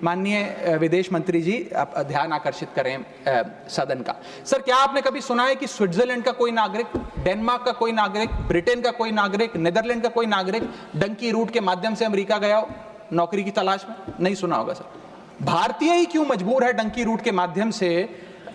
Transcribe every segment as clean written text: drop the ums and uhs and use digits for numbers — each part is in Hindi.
माननीय विदेश मंत्री जी, आप ध्यान आकर्षित करें सदन का। सर, क्या आपने कभी सुना है कि स्विट्जरलैंड का कोई नागरिक, डेनमार्क का कोई नागरिक, ब्रिटेन का कोई नागरिक, नीदरलैंड का कोई नागरिक डंकी रूट के माध्यम से अमेरिका गया हो नौकरी की तलाश में? नहीं सुना होगा सर। भारतीय ही क्यों मजबूर है डंकी रूट के माध्यम से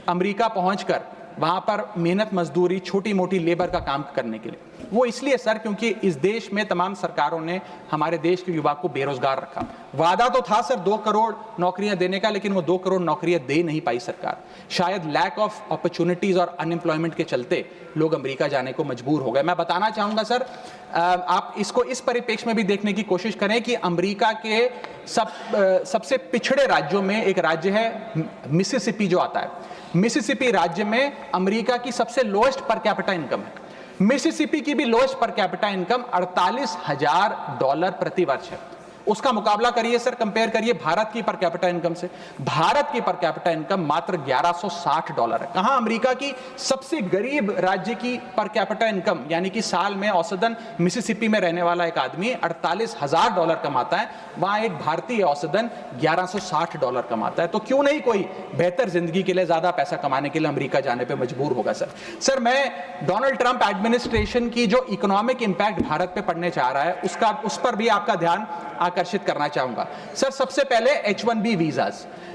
अमेरिका पहुंचकर वहां पर मेहनत मजदूरी, छोटी मोटी लेबर का काम करने के लिए? वो इसलिए सर, क्योंकि इस देश में तमाम सरकारों ने हमारे देश के युवा को बेरोजगार रखा। वादा तो था सर 2 करोड़ नौकरियां देने का, लेकिन वो 2 करोड़ नौकरियां दे नहीं पाई सरकार। शायद लैक ऑफ अपॉर्चुनिटीज और अनएम्प्लॉयमेंट के चलते लोग अमेरिका जाने को मजबूर हो गए। मैं बताना चाहूंगा सर, आप इसको इस परिप्रेक्ष्य में भी देखने की कोशिश करें कि अमेरिका के सबसे पिछड़े राज्यों में एक राज्य है मिसिसिपी जो आता है। मिसिसिपी राज्य में अमेरिका की सबसे लोएस्ट पर कैपिटा इनकम है। मिसिसिपी की भी लोएस्ट पर कैपिटा इनकम $48,000 प्रति वर्ष है। उसका मुकाबला करिए सर, कंपेयर करिए भारत की पर कैपिटा इनकम से। भारत की पर कैपिटा इनकम मात्र $1160 है। कहां अमेरिका की सबसे गरीब राज्य की पर कैपिटा इनकम, यानी कि साल में औसतन मिसिसिपी में रहने वाला एक आदमी $48,000 कमाता है, वहां एक भारतीय औसतन $1160 कमाता है। तो क्यों नहीं कोई बेहतर जिंदगी के लिए, ज्यादा पैसा कमाने के लिए अमेरिका जाने पर मजबूर होगा सर। मैं डोनाल्ड ट्रंप एडमिनिस्ट्रेशन की जो इकोनॉमिक इंपैक्ट भारत पे पड़ने जा रहा है उस पर भी आपका ध्यान आकर्षित करना चाहूंगा सर। सबसे पहले H1B वीजाज।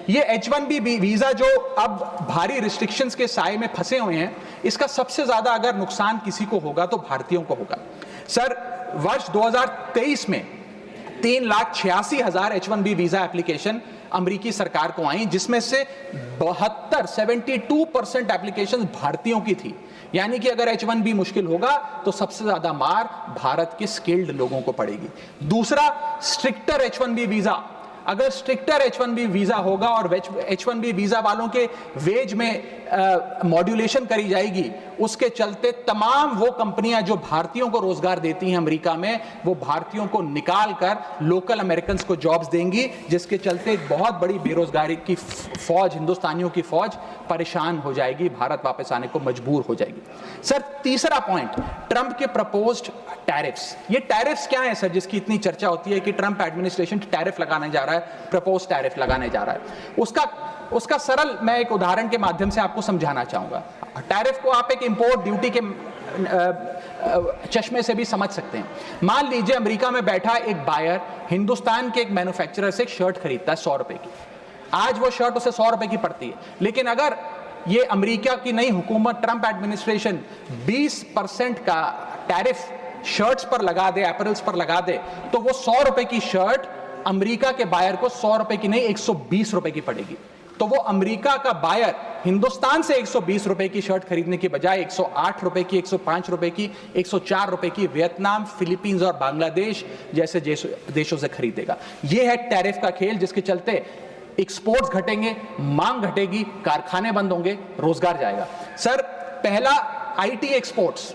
ये H1B वीजा जो अब भारी रिस्ट्रिक्शंस के साए में फंसे हुए हैं, इसका सबसे ज्यादा अगर नुकसान किसी को होगा तो भारतीयों को होगा सर। वर्ष 2023 में 3,86,000 H1B वीजा एप्लीकेशन अमेरिकी सरकार को आई, जिसमें से 72% एप्लीकेशन भारतीयों की थी। यानी कि अगर H1B मुश्किल होगा तो सबसे ज्यादा मार भारत के स्किल्ड लोगों को पड़ेगी। दूसरा, स्ट्रिक्टर H1B वीजा। अगर स्ट्रिक्टर H1B वीजा होगा और H1B वीजा वालों के वेज में मॉड्यूलेशन करी जाएगी, उसके चलते तमाम वो कंपनियां जो भारतीयों को रोजगार देती हैं अमेरिका में, वो भारतीयों को निकाल कर लोकल अमेरिकन को जॉब्स देंगी, जिसके चलते बहुत बड़ी बेरोजगारी की फौज, हिंदुस्तानियों की फौज परेशान हो जाएगी, भारत वापस आने को मजबूर हो जाएगी। सर, तीसरा पॉइंट, ट्रंप के प्रपोज्ड टैरिफ्स। ये टैरिफ्स क्या है सर, जिसकी इतनी चर्चा होती है कि ट्रंप एडमिनिस्ट्रेशन टैरिफ लगाने जा रहा है, प्रपोज टैरिफ लगाने जा रहा है। उसका सरल मैं एक उदाहरण के माध्यम से आपको समझाना चाहूंगा। टैरिफ को आप एक इंपोर्ट ड्यूटी के चश्मे से भी समझ सकते हैं। मान लीजिए अमेरिका में बैठा एक बायर हिंदुस्तान के एक मैन्युफैक्चरर से एक शर्ट खरीदता है 100 रुपए की। आज वो शर्ट उसे 100 रुपए की पड़ती है, लेकिन अगर ये अमेरिका की नई हुकूमत, ट्रंप एडमिनिस्ट्रेशन 20% का टैरिफ शर्ट्स पर लगा दे, एपरल्स पर लगा दे, तो वो 100 रुपए की शर्ट अमेरिका के बायर को 100 रुपए की नहीं 120 रुपए की पड़ेगी। तो वो अमेरिका का बायर हिंदुस्तान से 120 रुपए की शर्ट खरीदने की बजाय 108 रुपए की, 105 रुपए की, 104 रुपए की वियतनाम, फिलीपींस और बांग्लादेश जैसे देशों से खरीदेगा। यह है टैरिफ का खेल, जिसके चलते एक्सपोर्ट्स घटेंगे, मांग घटेगी, कारखाने बंद होंगे, रोजगार जाएगा। सर, पहला आईटी एक्सपोर्ट्स।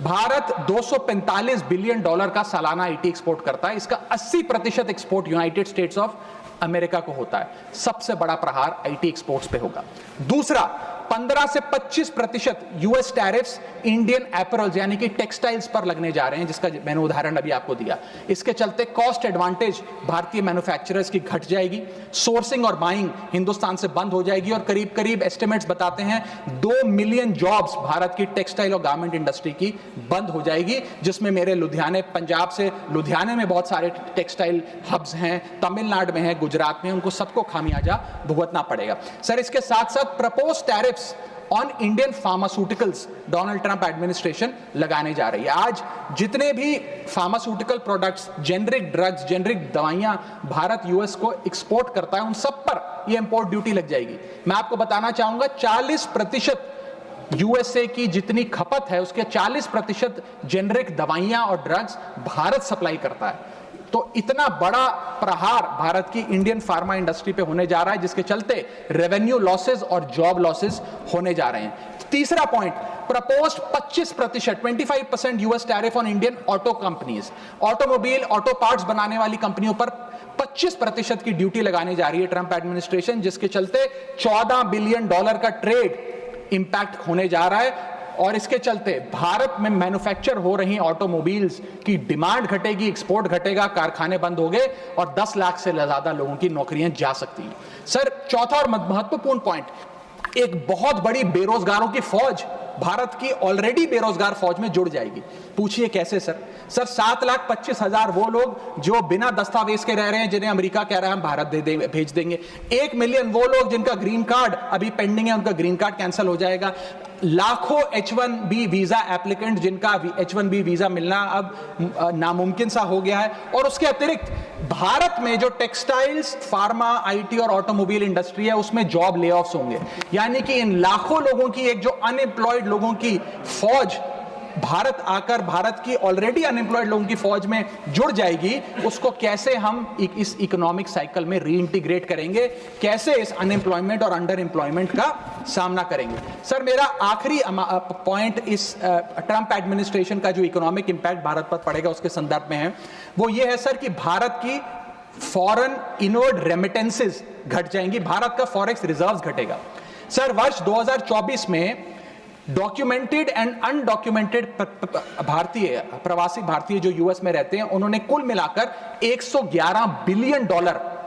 भारत $245 बिलियन का सालाना आईटी एक्सपोर्ट करता है। इसका 80% export United states of America को होता है। सबसे बड़ा प्रहार आईटी एक्सपोर्ट्स पे होगा। दूसरा, 15 से 25% यूएस टैरिफ्स इंडियन एपरल्स यानी कि टेक्सटाइल्स पर लगने जा रहे हैं, जिसका मैंने उदाहरण अभी आपको दिया। इसके चलते कॉस्ट एडवांटेज भारतीय मैन्युफैक्चरर्स की घट जाएगी, सोर्सिंग और बाइंग हिंदुस्तान से बंद हो जाएगी, और करीब करीब एस्टिमेट्स बताते हैं 2 मिलियन जॉब्स भारत की टेक्सटाइल और गारमेंट इंडस्ट्री की बंद हो जाएगी, जिसमें मेरे लुधियाने, पंजाब से लुधियाने में बहुत सारे टेक्सटाइल हब्स हैं, तमिलनाडु में है, गुजरात में, उनको सबको खामियाजा भुगतना पड़ेगा। सर, इसके साथ साथ propose tariffs on Indian pharmaceuticals Donald Trump administration लगाने जा रही है। आज जितने भी pharmaceutical products, generic drugs, generic दवाइयां भारत यूएस को एक्सपोर्ट करता है, उन सब पर यह इंपोर्ट ड्यूटी लग जाएगी। मैं आपको बताना चाहूंगा 40% यूएसए की जितनी खपत है, उसके 40% जेनरिक दवाइयां और ड्रग्स भारत सप्लाई करता है। तो इतना बड़ा प्रहार भारत की इंडियन फार्मा इंडस्ट्री पे होने जा रहा है, जिसके चलते रेवेन्यू लॉसेस और जॉब लॉसेस होने जा रहे हैं। तीसरा point, proposed 25% US tariff on Indian auto companies. Automobile, auto parts बनाने वाली कंपनियों पर 25% की ड्यूटी लगाने जा रही है ट्रंप एडमिनिस्ट्रेशन, जिसके चलते $14 बिलियन का ट्रेड इंपैक्ट होने जा रहा है। और इसके चलते भारत में मैन्युफैक्चर हो रही ऑटोमोबाइल्स की डिमांड घटेगी, एक्सपोर्ट घटेगा, कारखाने बंद हो गए और 10 लाख से ज्यादा लोगों की नौकरियां जा सकती हैं। सर, चौथा और महत्वपूर्ण पॉइंट, एक बहुत बड़ी बेरोजगारों की फौज भारत की ऑलरेडी बेरोजगार फौज में जुड़ जाएगी। पूछिए कैसे सर? 7,25,000 वो लोग जो बिना दस्तावेज के रह रहे हैं, जिन्हें अमेरिका कह रहा है हम भारत भेज देंगे। 1 मिलियन वो लोग जिनका ग्रीन कार्ड अभी पेंडिंग है, उनका ग्रीन कार्ड कैंसिल हो जाएगा। लाखों H1B वीजा एप्लीकेंट जिनका H1B वीजा मिलना अब नामुमकिन सा हो गया है। और उसके अतिरिक्त भारत में जो टेक्सटाइल्स, फार्मा, IT और ऑटोमोबाइल इंडस्ट्री है, उसमें जॉब ले ऑफ्स होंगे। यानी कि इन लाखों लोगों की, एक जो अनएम्प्लॉयड लोगों की फौज भारत आकर भारत की ऑलरेडी अनएम्प्लॉयड लोगों की फौज में जुड़ जाएगी, उसको कैसे हम इस इकोनॉमिक साइकिल में रीइंटीग्रेट करेंगे, कैसे इस अनएम्प्लॉयमेंट और अंडर एम्प्लॉयमेंट का सामना करेंगे। सर, मेरा आखिरी पॉइंट इस ट्रंप एडमिनिस्ट्रेशन का जो इकोनॉमिक इंपैक्ट भारत पर पड़ेगा उसके संदर्भ में है, वो ये है सर कि भारत की फॉरेन इनवर्ड रेमिटेंसेस घट जाएंगी, भारत का फॉरेक्स रिजर्व्स घटेगा। सर, वर्ष 2024 में डॉक्यूमेंटेड एंड अनडॉक्यूमेंटेड भारतीय, प्रवासी भारतीय जो यूएस में रहते हैं, उन्होंने कुल मिलाकर $111 बिलियन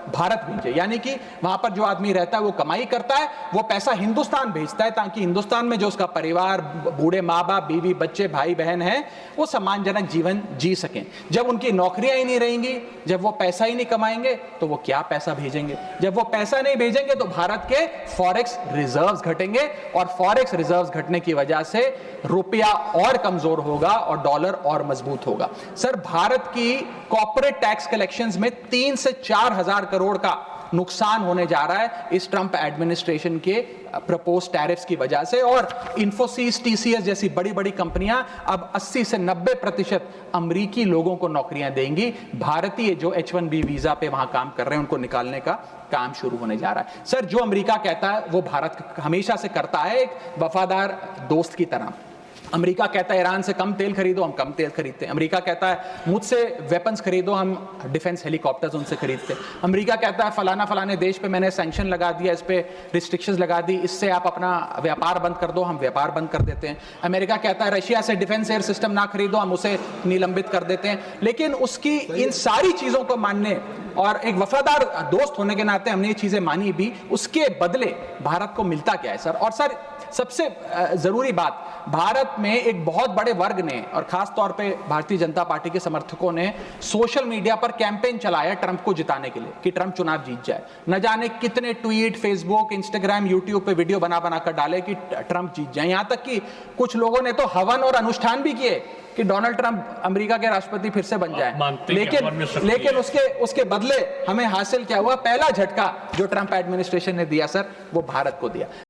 भारत भेजे। यानी कि वहां पर जो आदमी रहता है वो कमाई करता है, वो पैसा हिंदुस्तान भेजता है ताकि हिंदुस्तान में जो उसका परिवार, बूढ़े माँ बाप, बीवी बच्चे, भाई बहन हैं, वो सम्मानजनक जीवन जी सकें। जब उनकी नौकरियां ही नहीं रहेंगी, जब वो पैसा ही नहीं कमाएंगे, तो वो क्या पैसा भेजेंगे? जब वो पैसा नहीं भेजेंगे तो भारत के फॉरेक्स रिजर्व्स घटेंगे और फॉरेक्स रिजर्व्स घटने की वजह से रुपया और कमजोर होगा और डॉलर और मजबूत होगा। सर, भारत की कॉर्पोरेट टैक्स कलेक्शंस में 3 से 4 हजार करोड़ का नुकसान होने जा रहा है इस ट्रंप एडमिनिस्ट्रेशन के प्रपोज टैरिफ्स की वजह से। और इन्फोसिस, TCS जैसी बड़ी बड़ी कंपनियां अब 80 से 90% अमेरिकी लोगों को नौकरियां देंगी। भारतीय जो H1B वीजा पे वहां काम कर रहे हैं उनको निकालने का काम शुरू होने जा रहा है। सर, जो अमेरिका कहता है वो भारत हमेशा से करता है, एक वफादार दोस्त की तरह। अमेरिका कहता है ईरान से कम तेल खरीदो, हम कम तेल खरीदते हैं। अमेरिका कहता है मुझसे वेपन्स खरीदो, हम डिफेंस हेलीकॉप्टर्स उनसे खरीदते हैं। अमेरिका कहता है फलाने देश पे मैंने सैंक्शन लगा दिया, इस पे रिस्ट्रिक्शंस लगा दी, इससे आप अपना व्यापार बंद कर दो, हम व्यापार बंद कर देते हैं। अमेरिका कहता है रशिया से डिफेंस एयर सिस्टम ना खरीदो, हम उसे निलंबित कर देते हैं। लेकिन उसकी इन सारी चीजों को मानने और एक वफादार दोस्त होने के नाते हमने ये चीजें मानी भी, उसके बदले भारत को मिलता क्या है सर? और सर, सबसे जरूरी बात, भारत में एक बहुत बड़े वर्ग ने और खास तौर पे भारतीय जनता पार्टी के समर्थकों ने सोशल मीडिया पर कैंपेन चलाया ट्रंप को जिताने के लिए कि ट्रंप चुनाव जीत जाए। न जाने कितने ट्वीट, फेसबुक, इंस्टाग्राम, यूट्यूब पे वीडियो बना कर डाले कि ट्रंप जीत जाए। यहां तक कि कुछ लोगों ने तो हवन और अनुष्ठान भी किए कि डोनाल्ड ट्रंप अमेरिका के राष्ट्रपति फिर से बन जाए। लेकिन उसके बदले हमें हासिल क्या हुआ? पहला झटका जो ट्रंप एडमिनिस्ट्रेशन ने दिया सर, वो भारत को दिया।